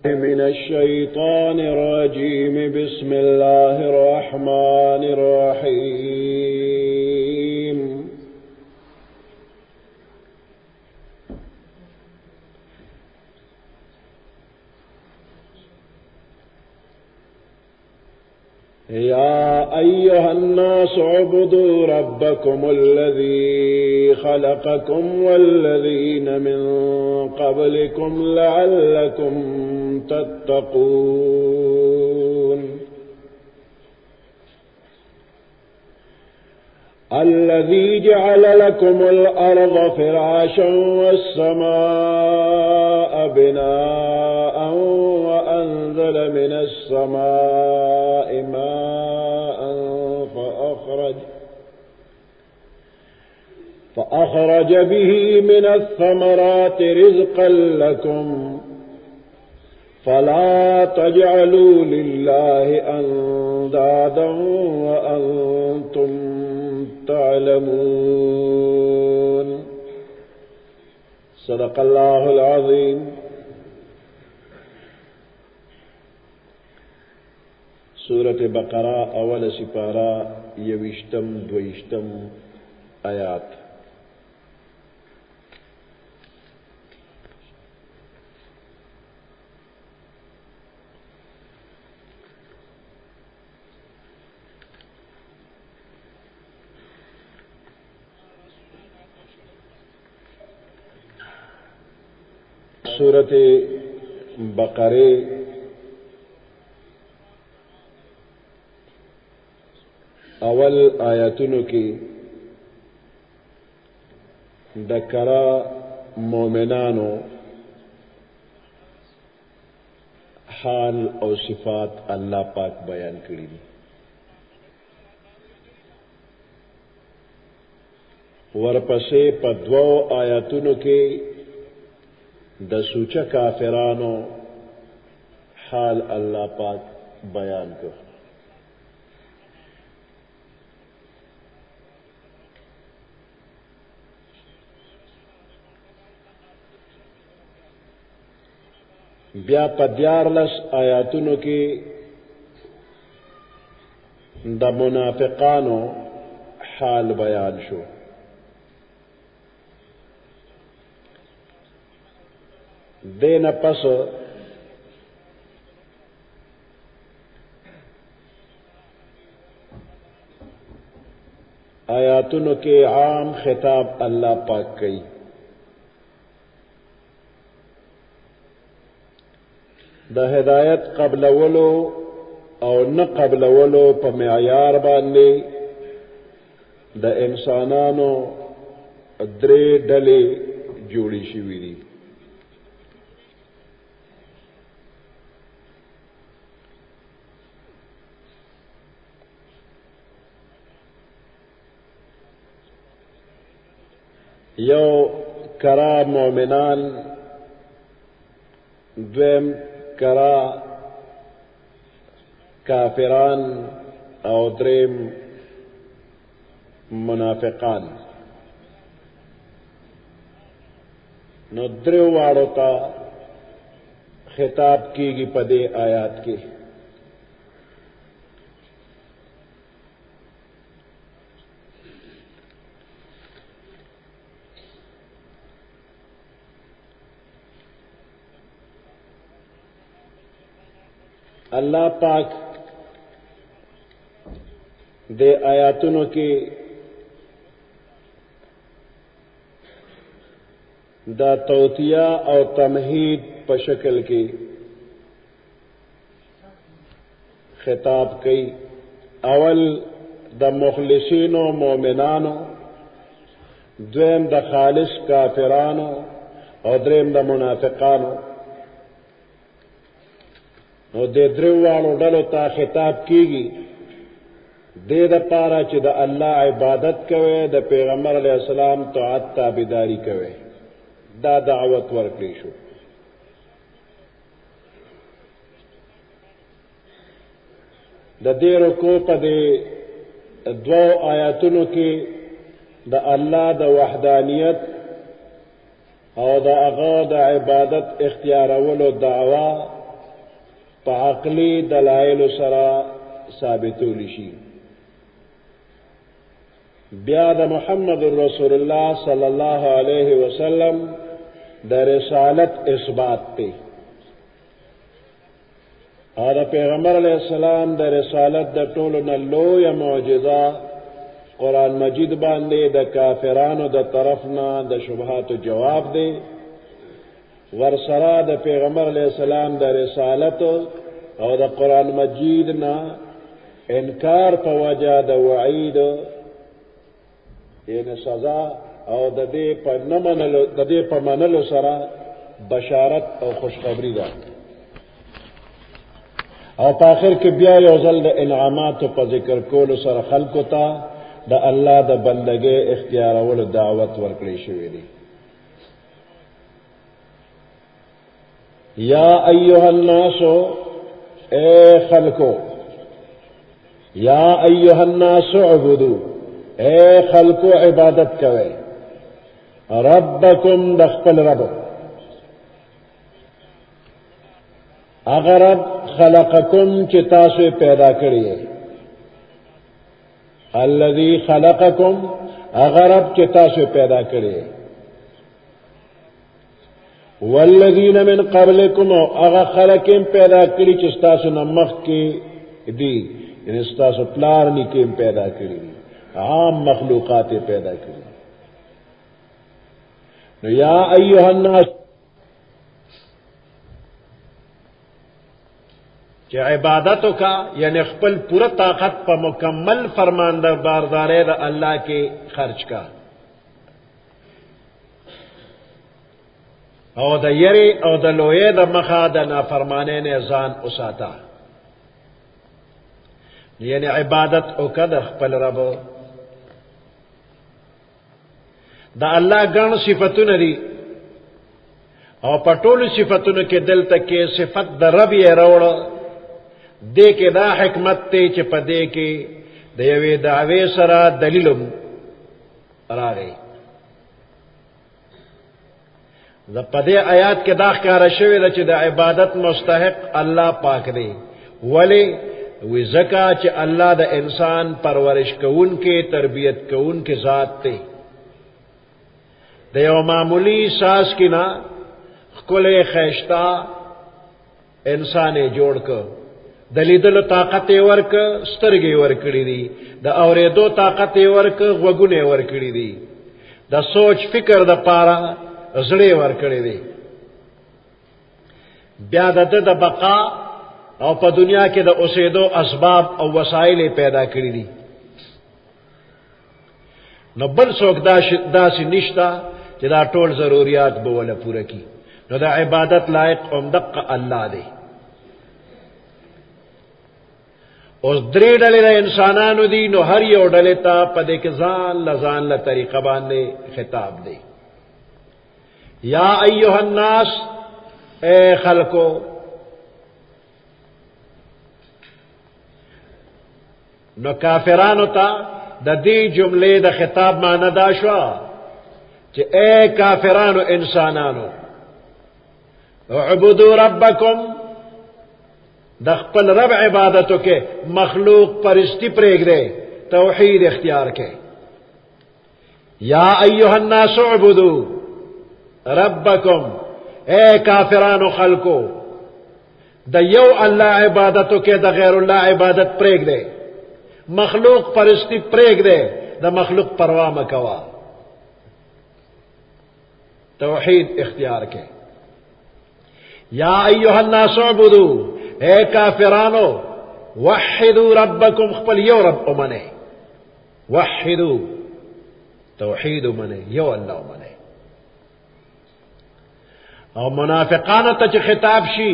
من الشيطان الرجيم بسم الله الرحمن الرحيم يا أيها الناس اعبدوا ربكم الذي خلقكم والذين من قبلكم لعلكم تتقون الذي جعل لكم الأرض فراشا والسماء بناء وأنزل من السماء ماء فأخرج به من الثمرات رزقا لكم فلا تجعلوا لله أندادا وأنتم تعلمون صدق الله العظيم. سورة بقرہ اول سپارہ یوشتم دویشتم آیات. سورة بقرے اول آیاتونو کی دکرا مومنانو حال او صفات اللہ پاک بیان کری دی. ورپسے پدوو آیاتونو کی د سوچا کافرانو حال اللہ پاک بیان کر. بیا پدیارلس آیاتونو کی د منافقانو حال بیان شو. دین پس آیاتونو کے عام خطاب اللہ پاک کئی. دا ہدایت قبل ولو او نہ قبل ولو پا معیار باندے دا انسانانو درے ڈلے جوڑی شوی دی. یو کرا مومنان، دویم کرا کافران، او دریم منافقان. نو دریو واڑو تا خطاب کی گی پدے آیات کی. اللہ پاک دے آیاتونو کی دا توتیہ او تمہید په شکل کی خطاب کئی. اول دا مخلصینو مومنانو، دویم دا خالص کافرانو، او دریم دا منافقانو. نو دے دریوانو ڈلو تا خطاب کیگی دے دا پارا چی دا اللہ عبادت کوئے، دا پیغمبر علیہ السلام طاعت تابعداری کوئے. دا دعوت ورکلی شو. دا دے رکو پا دے دو آیاتونو کی دا اللہ دا وحدانیت او دا اغا دا عبادت اختیارولو دعوا په عقلی دلایل سره ثابتول شي. بیا د محمد رسول الله صلی الله علیه وسلم د رسالت اثبات ته او د پیغمبر علیه السلام د رسالت د ټولو نه لویه معجزه قرآن مجید باندې د کافرانو د طرف نه د شبهاتو جواب دی. ورسره د پیغمبر علیه السلام د رسالت او د قرآن مجید نه انکار په وجه د وعید یعنی سزا او د دې په منلو سره بشارت او خوشخبری ده. او په آخر کې بیا یو ځل د انعاماتو په ذکر کولو سره خلکو ته د الله د بندګۍ اختیارولو دعوت ورکړی شوی دی. یا ایها الناس اے خلقو، یا ایها الناس اعبدو، اے خلقو عبادت کوئے، ربکم د خپل رب. اگر رب خلقکم چې تاسو پیدا کړی، الذی خلقکم اگر رب چې تاسو پیدا کړی، والذین من قبلکم اگر خلقم پیدا کړی چې تاسو نه مخکې دي، یعنی تاسو پلار نیکم پیدا کړی، عام مخلوقات پیدا کړی. نو یا ایها الناس چې عبادتو کا یعنی خپل پورا طاقت په مکمل فرمانبردارۍ د الله کې خرج کا او د یری او د لوی د مخه د نافرمانی نه ځان اوساته. یعنی عبادت او کد خپل رب. د الله ګڼ صفاتونه دي او په ټولو صفاتونو کې دلته کې صفت د رب یې راوړه. دې کې دا حکمت ته چې په دې کې د یوې دعوې سره دلیلم راغی. د په دې آیات کې دا ښکاره شوی ده چې د عبادت مستحق الله پاک دی. ولی وی زکا چې الله د انسان پرورش کوونکې تربیت کوونکې ذات دی. د یو معمولی ساس کې نه ښکلی ښایسته انسان یې جوړ کړ. د لیدلو طاقت یې ورکړ، سترګې یې ورکړې دي. د اورېدو طاقت یې ورکړ، غوږونه یې ورکړي دي. د سوچ فکر د پاره زړه یې ورکړی دی. بیا د ده د بقا او په دنیا کې د اوسېدو اسباب او وسایل یې پیدا کړي دي. نو بل څوک داسې نشته چې دا ټول ضروریات به وله پوره کړي. نو د عبادت لایق همدقه الله دی. اوس درې ډلې د انسانانو دي، نو هر یو ډلې ته په دې کې ځان له طریقه باندې خطاب دی. یا ایها الناس اے خلقو، نو کافرانو ته د دې جملې د خطاب معنی دا شو چې اے کافرانو انسانانو، اعبدوا ربکم، د خپل رب عبادتو کې مخلوق پرستی پرېږدئ، توحید اختیار کې. یا ایها الناس اعبدوا ربکم، اے کافرانو خلقو، د یو الله عبادتو کې د غیر الله عبادت پرېږدئ، مخلوق پرستی پرېږدئ، د مخلوق پروا مه کوه، توحید اختیار کې. یا ایها الناس اعبدوا، اے کافرانو وحدوا ربکم، خپل یو رب ومنئ، وحدوا توحید ومنئ، یو الله ومنئ. او منافقانو ته چې خطاب شي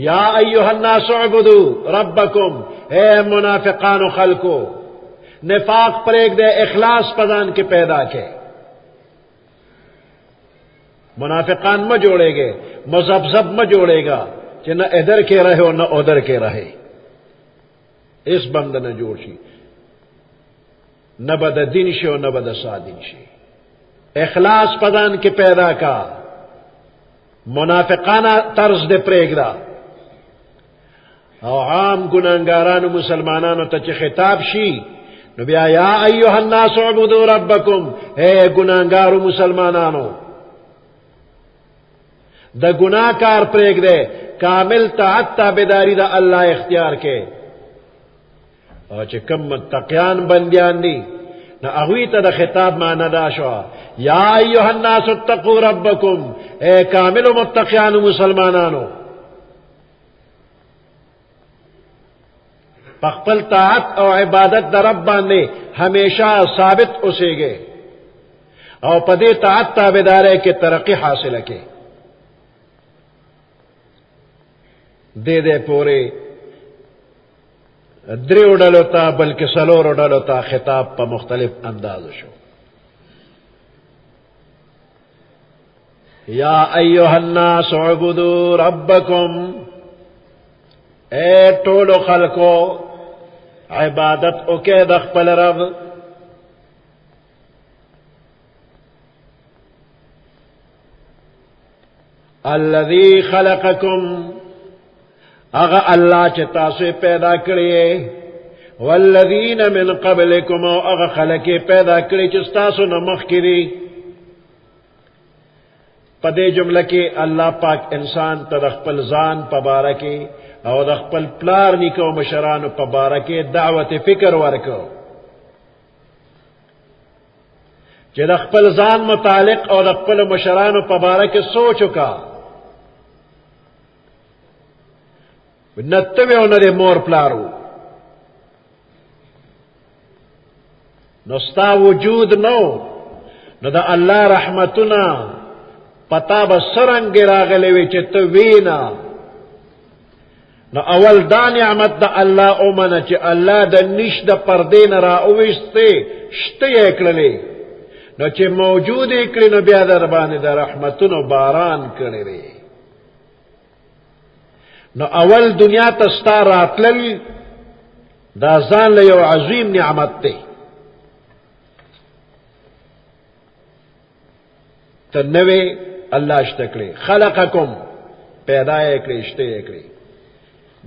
یا ایها الناس اعبدوا ربکم، اے منافقانو خلقو، نفاق پرېږدئ، اخلاص په ځان کې پیدا کړئ. منافقان مه جوړېږئ، مذبذب مه جوړېږه چې نہ ادھر کے رہے اور نہ ادھر کے رہے. اس بند نہ جوڑ شي، نہ بد دین شي اور نہ بد سادین شي. اخلاص پدان کے پیدا کا، منافقانہ طرز دے پریگدا. او عام ګناهګارانو مسلمانانو ته چې خطاب شي نو بیا یا ایها الناس اعبدوا ربکم، اے ګناهګارو مسلمانانو د ګناه کار پرېږدئ، کامل طاعت تابعداري د الله اختیار کې. او چې کوم متقیان بندیان دي نو هغوی ته د خطاب معنی دا شو یا ایها الناس اتقوا ربکم، اے کامل متقیانو مسلمانانو خپل طاعت او عبادت د رب باندې همیشه ثابت اوسېږئ او په دې طاعت تابعدارۍ کې ترقی حاصله کړئ. دې پورې دریو ډلو ته بلکې څلورو ډلو ته خطاب په مختلف انداز شو. یا ایها الناس اعبدوا ربکم، اے ټولو خلکو عبادت وکړئ د خپل رب. الذي خلقکم، اغا اللہ چه تاسو پیدا کړی، والذین من قبلکم، او اغا خلق پیدا کړی چې تاسو نه مخکې دي. په دې جمله کې الله پاک انسان ته د خپل ځان په باره کې او د خپل پلار نیکه او مشرانو په باره کې دعوت فکر ورکو چې د خپل ځان متعلق او د خپل مشرانو په باره کې سوچ وکړه. نتوی او نه مور پلارو نو ستا وجود نو د الله رحمتونه پتا به سرنګ راغلی وي چې ته وینا. نو اول دا نعمت د الله اومنه چې الله د نش د پردې نه را اوویستې شته یې کړلې، نو چې موجود یې کړي نو بیا در باندې د رحمتونو باران کړی دی. نو اول دنیا ته ستا راتلل دا ځان له یو عظیم نعمت دی. ته نوې الله شته کړی، خلقکم پیدا یې کړی، شته یې کړی،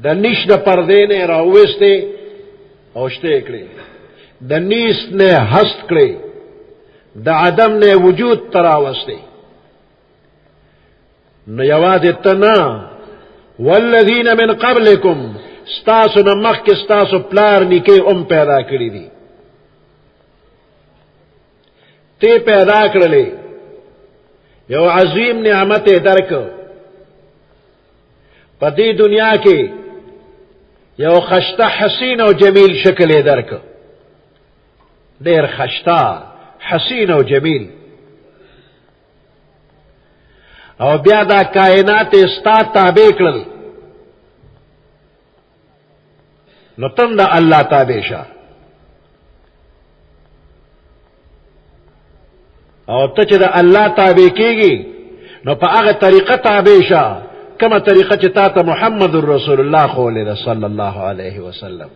د نیش د پردې نه راوویستې او شته یې کړی، د نیس نه هست کړی، د عدم نه وجود ته راوستې. نو یوازې ته نه، والذین من قبلکم، ستاسو نه مخکې ستاسو پلار نیکې ام پیدا کړي دي. ته پیدا کړلې، یو عظیم نعمت یې درکړ. په دې دنیا کې یو خشته حسین او جمیل شکل یې درکړ، ډېر خشته حسین او جمیل. او بیا دا کائنات ستا تابع کړل، نو تم دا الله تابع شه. او ته چې د الله تابع کېږي نو په هغه طریقه تابع شه کومه طریقه چې تا ته محمد رسول الله ښوولې ده صلی الله علیه وسلم.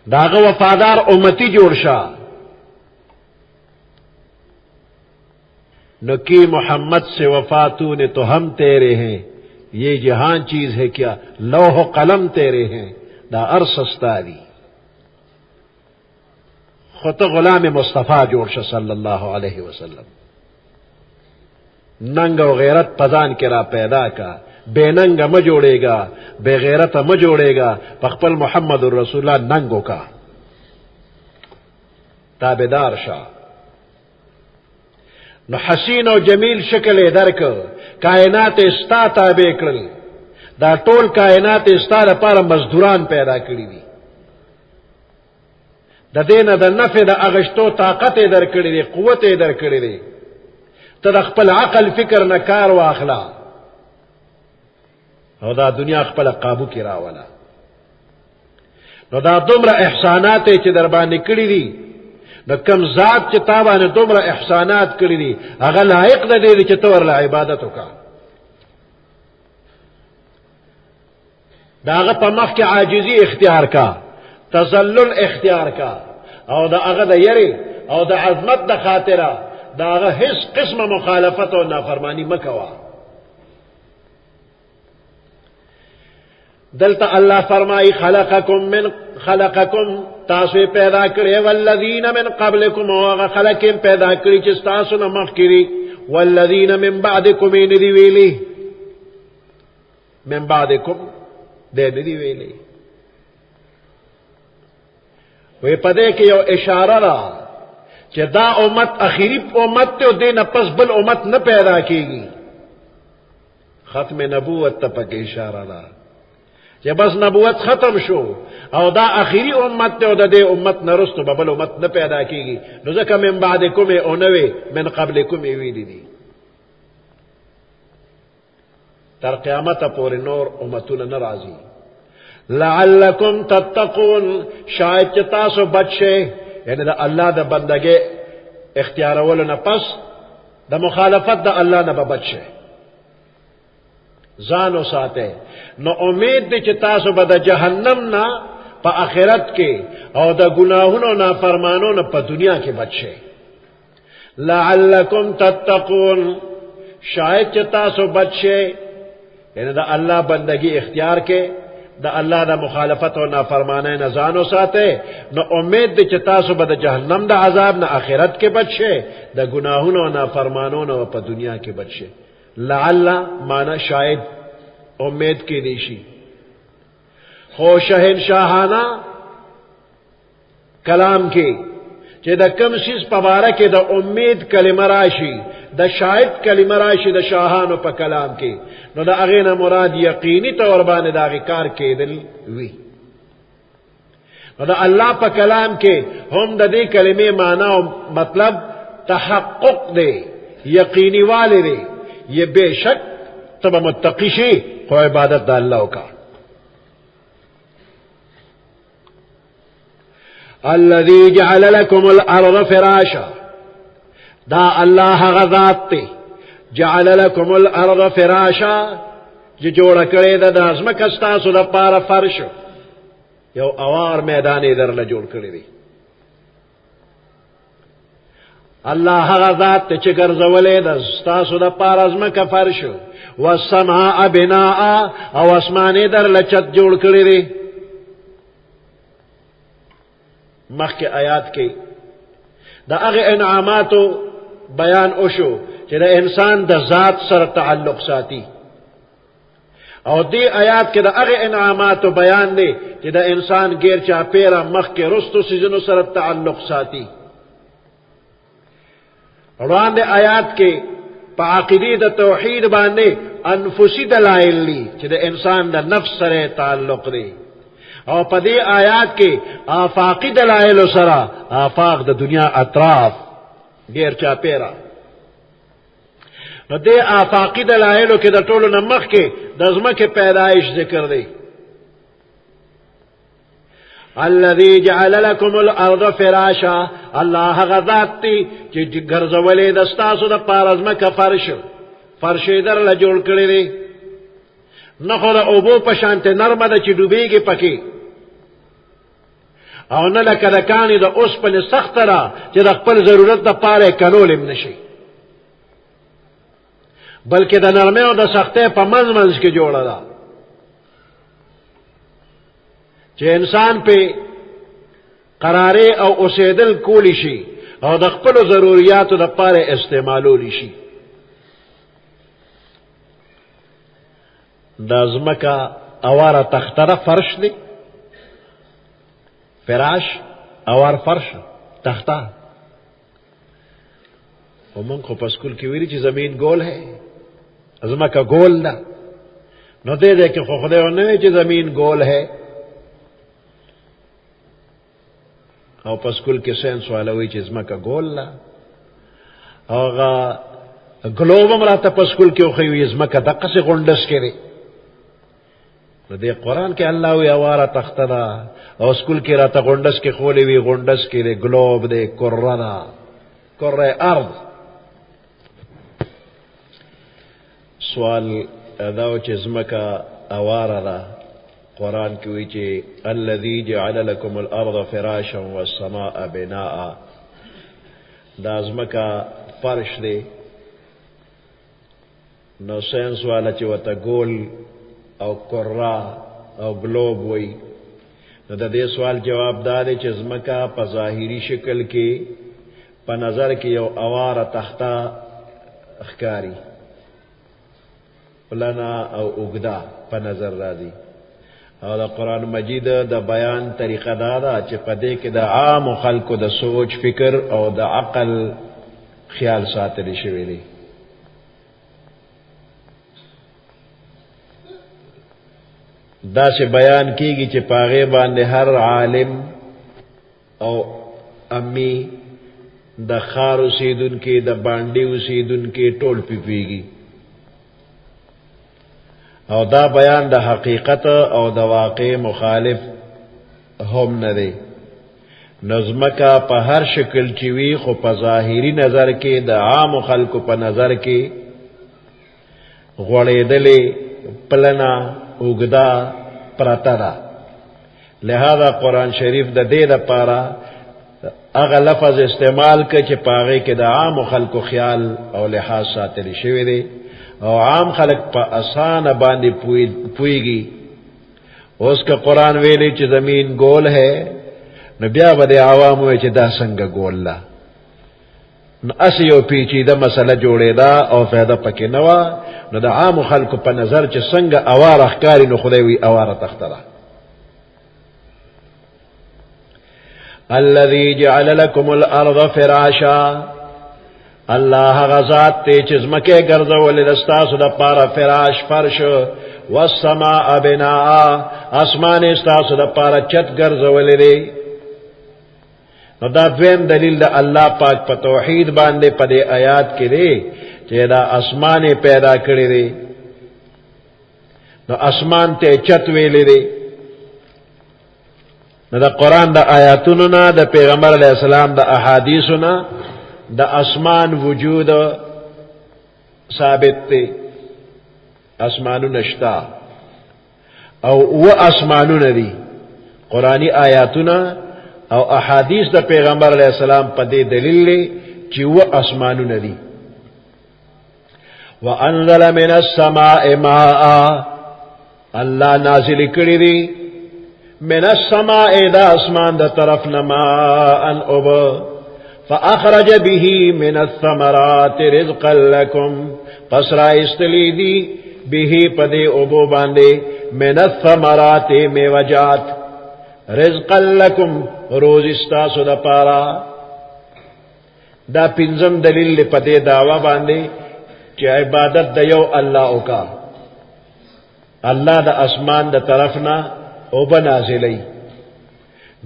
د هغه وفادار امتی جوړ شه. نو کی محمد سے وفاتوں نے تو ہم تیرے ہیں، یہ جہان چیز ہے کیا لوح و قلم تیرے ہیں، دا ارسستا دی. خود غلام مصطفیٰ جوړ شه صلی الله علیه وسلم. ننگ و غیرت پزان کے را پیدا کا، بے ننگ م جوڑے گا، بے غیرت م جوڑے گا، پخپل محمد الرسول اللہ ننگو کا تابدار شاہ. نو حسین او جمیل شکل درک، کائنات استا تابع کړل، دا ټول کائنات استا لپاره مزدوران پیدا کړی دي. د دینه د نفع د اغشتو طاقت درکړي دي، قوت درکړي دي. ته د خپل عقل فکر نه کار واخلا او دا دنیا خپل قابو کې راولا. نو دا دومره احسانات چې در باندې کړی دي، نو کم ذات چې تا باندې دومره احسانات کړی دي هغه لایق ده دی چې ته ورله عبادت وکړه. دا هغه په مخ کې عاجزي اختیار کا، تذلل اختیار کا، او دا هغه د یری او د عظمت د خاطره دا هغه هیڅ قسمه مخالفت او نافرمانی مکوا. دلتا اللہ فرمائی خلقکم تاسو پیدا کری والذین من قبلکم وغا خلقیم پیدا کری چس تاسو نمخ کری والذین من بعدکم ندی ویلی من بعدکم دے ندی ویلی وی پدے کہ یو اشارہ را چہ دا امت اخیری امت تے دے نپس بل امت نہ پیدا کی گی ختم نبوت تپک اشارہ را چہ بس نبوت ختم شو او دا اخیری امت تے دا دے امت نرستو ببل امت نہ پیدا کی گی نزکا من بعدکم اونوے من قبلکم ویلی دی تر قیامت پوری نور امتون نرازی لعلکم تتقون شاید چہ تاسو بچے یعنی دا اللہ دا بندگے اختیار ولنا پس دا مخالفت دا اللہ نہ بچے زانو ساتے نو امید دی چہ تاسو بدا جہنم نا پا آخرت کے او دا گناہونو نا فرمانو نا پا دنیا کے بچے لعلکم تتقون شاید چہ تاسو بچے یعنی دا اللہ بندگی اختیار کے دا اللہ دا مخالفت و نافرمانے نہ زانو ساتے نو امید دی چہ تاسو بدا جہنم دا عذاب نہ آخرت کے بچے دا گناہونو نافرمانو نہ پا دنیا کے بچے لعل مانا شاید امید کی نیشی خو شہنشاہانہ کلام کی چہ دا کم سیز پبارہ کے دا امید کلمہ راشی دا شاید کلمہ راشی دا شاہانو پا کلام کی نو دا اغینا مراد یقینی طور بانے دا اغی کار کے دل وی نو دا اللہ پا کلام کے ہم دا دے کلمے معنی و مطلب تحقق دے یقینی والے دے یہ بے شک تب متقی شی خو عبادت دا اللہ کا الذي جعل لكم الارض فراشا دا اللہ غذات تے جعل لكم الارض فراشا جو جوڑا کرے دا دازمک استاسو دا پارا فرش یو اوار میدانی در لجوڑ کرے دی اللہ غذات تے چکر زولے دا استاسو دا پارا ازمک فرش والسماء بناء او اسمانی در لچت جوڑ کرے دی مخ کے آیات کے دا اغی انعاماتو بیان اوشو کہ دا انسان دا ذات سر تعلق ساتی اور دی آیات کے دا اغی انعاماتو بیان دے کہ دا انسان گیر چا پیرا مخ کے رستو سجنو سر تعلق ساتی روان دے آیات کے پا عقیدی دا توحید باندے انفسی دلائل لی کہ دا انسان دا نفس سر تعلق دے اور پدی آیات کے آفاقی دلائل سرا آفاق دا دنیا اطراف گیر چا پیرا نو دے آفاقی دلائلو کے دا طولو نمخ کے دزمہ کے پیدائش ذکر دے الذي جعل لكم الارض فراشا اللہ غذات تی چی گرزولی دستاسو دا پارزمہ کا فرش در لجوڑ کردے دے نخو دا اوبو پشانتے نرم دا چی ڈوبے گی پکی او نہ لکه د کانی د اوسپنې سخت را چې د خپل ضرورت د پاره کنولم نشي بلکې د نرمه او د سختۍ په منځ منځ کې جوړه ده چې انسان په قرارې او اوسېدل کولی شي او د خپل ضرورتو د پاره استعمالولی شي د ازمکا اواره تختره فرش دی فراش اوار فرش تختہ ومن کو پسکول کی ویری چی زمین گول ہے ازما کا گول دا نو دے دے کہ خودے ہونے چی زمین گول ہے او پسکول کی سینس والا ہوئی چی ازما کا گول دا او گلوب امراتا پسکول کی اخی ہوئی ازما کا دقا سے غنڈس کے دے دے قرآن کے اللہ ہوئی اوارا تختہ دا او سکول کی راتا غنڈس کے خولی ہوئی غنڈس کے دے گلوب دے کرنا کرے ارض سوال اداو چزمکا اوارا دا قرآن کی ہوئی چے الذی جعل لکم الارض فراشا والسماء بناء دا ازمکا فرش دے نو سینس والا چے وطا گول او کرا او گلوب وی. نو د دې سوال جواب دا دی چې ځمکه په ظاهري شکل کې په نظر کې یو اواره تخته ښکاري، پلنا او اوږده په نظر راځي. او د قرآن مجید د بیان طریقه دا ده چې په دې کې د عام خلکو د سوچ فکر او د عقل خیال ساتلی شوی دی. دا سے بیان کیږي چې پاغه باندې هر عالم او امی د خار اوسیدونکو د باندې اوسیدونکو ټول پیږي. او دا بیان د حقیقت او د واقع مخالف هم نه دی. نظمکا په هر شکل چې وی خو په ظاهری نظر کې د عام خلکو په نظر کې غوړېدلې پلنا اوږدا پراته ده. لہذا قرآن شریف د دې لپاره هغه لفظ استعمال کړي چې پاغه کې د عام خلکو خیال او لحاظ ساتل شوی دی او عام خلق په آسان باندې پويږي. اوس که قرآن ویلي چې زمین گول ہے نو بیا به د عوامو چې دا څنګه گول لا نو اسی یو پیچیده مسله جوړېدا او فایده پکې نه و. نو د عام خلکو په نظر چې څنګه اواره ښکاري نو خدای وی اواره تختره. الذي جعل لكم الارض فراشا، اللہ غزات تے چزمکے گرزولی دستاسو دا پارا فراش فرش، والسماء بناء اسمان استاسو دا پارا چت گرزولی دی. نو دا دویم دلیل دا اللہ پاک پا توحید باندے پا دے آیات کی دی چہ دا اسمان پیدا کری دی. نو اسمان تے چت ویلی دی. نو دا قرآن دا آیاتوننا دا پیغمبر علیہ السلام دا احادیثنا دا اسمان وجود ثابت تے. اسمانو نشتا او و اسمانو ندی. قرآنی آیاتنا او احادیث دا پیغمبر علیہ السلام پا دے دلیل لے چی و اسمانو ندی. وَأَنزَلَ مِنَ السَّمَاءِ مَاءً، اللہ نازل کری دی من السماء دا اسمان دا طرف ماءً ابا، فأخرج به من الثمرات رزقا لكم، پس را استلی دی به پدے ابو باندے من الثمرات میوجات رزقا لكم روز استاسو دا پارا. دا پنزم دلیل پدے دعوی باندے کہ عبادت دا یو اللہ کا. اللہ دا اسمان دا طرفنا اوبا نازلی،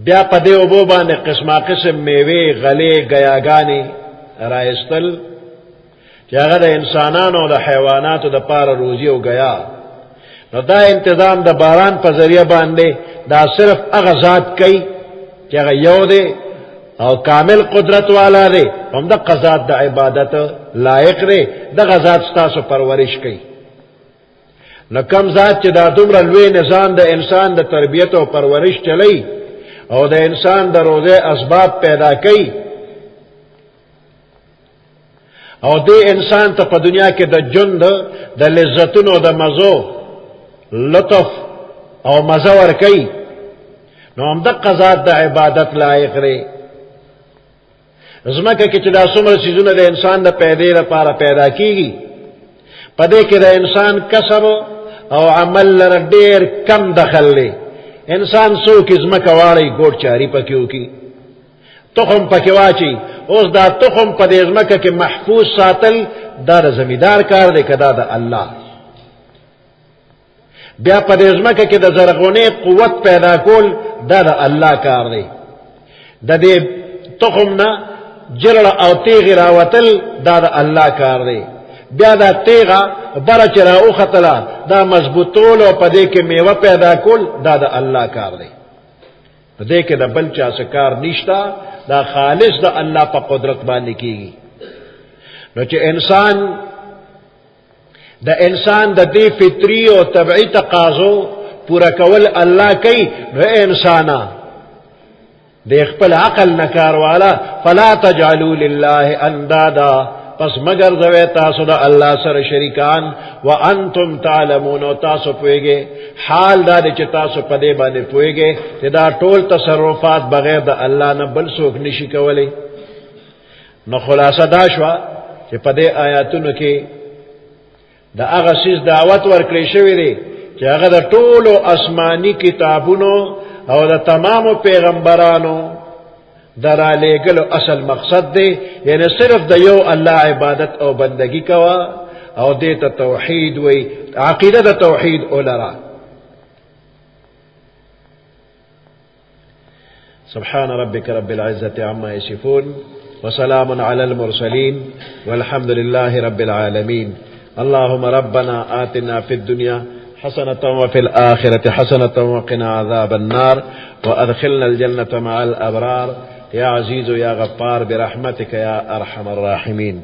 بیا پدے اوبو باندے قسمہ قسم میوے غلے گیاگانی رائستل چاگہ دا انسانان و دا حیوانات و دا پار روزی و گیا. نو دا انتظام دا باران پا ذریعہ باندے دا صرف اغزاد کئی چاگہ یو دے او کامل قدرت والا دے، ہم دا قضات دا عبادت لائق دے، دا غزات ستاسو پرورش کئی. نو کم ذات چی دا دمرا لوی نظام دا انسان دا تربیت و پرورش چلی او دا انسان دا روزے اسباب پیدا کئی او دے انسان تا پا دنیا کے دا جند دا لذتن و دا مزو لطف او مزور کئی. نو ہم دا قضات دا عبادت لائق رے. ازمکہ کی چی دا سمر سیزون دا انسان دا پیدے دا پارا پیدا کی گی، پدے کہ دا انسان کسب او عمل لر دیر کم دخل لے. انسان سو کی ازمکہ واڑی گوڑ چاری پکیو کی تخم پکیواچی، اس دا تخم پدے ازمکہ کی محفوظ ساتل دا زمیدار کار دے کدا دا اللہ. بیا پدے ازمکہ کی دا زرغونے قوت پیدا کول دا اللہ کار دے. دا دے تخم نا جرڑ او تیغ راوتل دا اللہ کار دے. بیا دا تیغا برا چرا او خطلا دا مضبوطول و پدے کے میوہ پیدا کول دا اللہ کار دے. دے کے دا بلچا سکار نشتا، دا خالص دا اللہ پا قدرت باندې کیگی. نو چے انسان دا دی فطری و طبعی تقاضو پورا کول اللہ کئی. نو انسانا دے خپل عقل نکار والا فلا تجعلوا للہ اندادا پس مگر زوی تاسو دا اللہ سر شریکان وانتم تعلمون و تاسو پوئگے حال دا دے چی تاسو پدے بانے پوئگے تی دا ټول تصرفات بغیر دا اللہ نہ بل سوک نشی کولی. نو خلاصہ دا شوا چی پدے آیاتونو کی دا اغا سیز دعوت ورکلی شوی دی چی اغا دا ټولو اسمانی کتابونو او دا تمام پیغمبرانو درا لے گلو اصل مقصد دے یعنی صرف دا یو اللہ عبادت او بندگی کوا او دیتا توحید وی عقیدہ دا توحید اولرا. سبحان ربك رب العزة عما يصفون وسلام على المرسلين والحمد لله رب العالمين. اللهم ربنا آتنا في الدنيا حسنة وفي الآخرة حسنة وقنا عذاب النار وأدخلنا الجنة مع الأبرار يا عزيز يا غفار برحمتك يا أرحم الراحمين.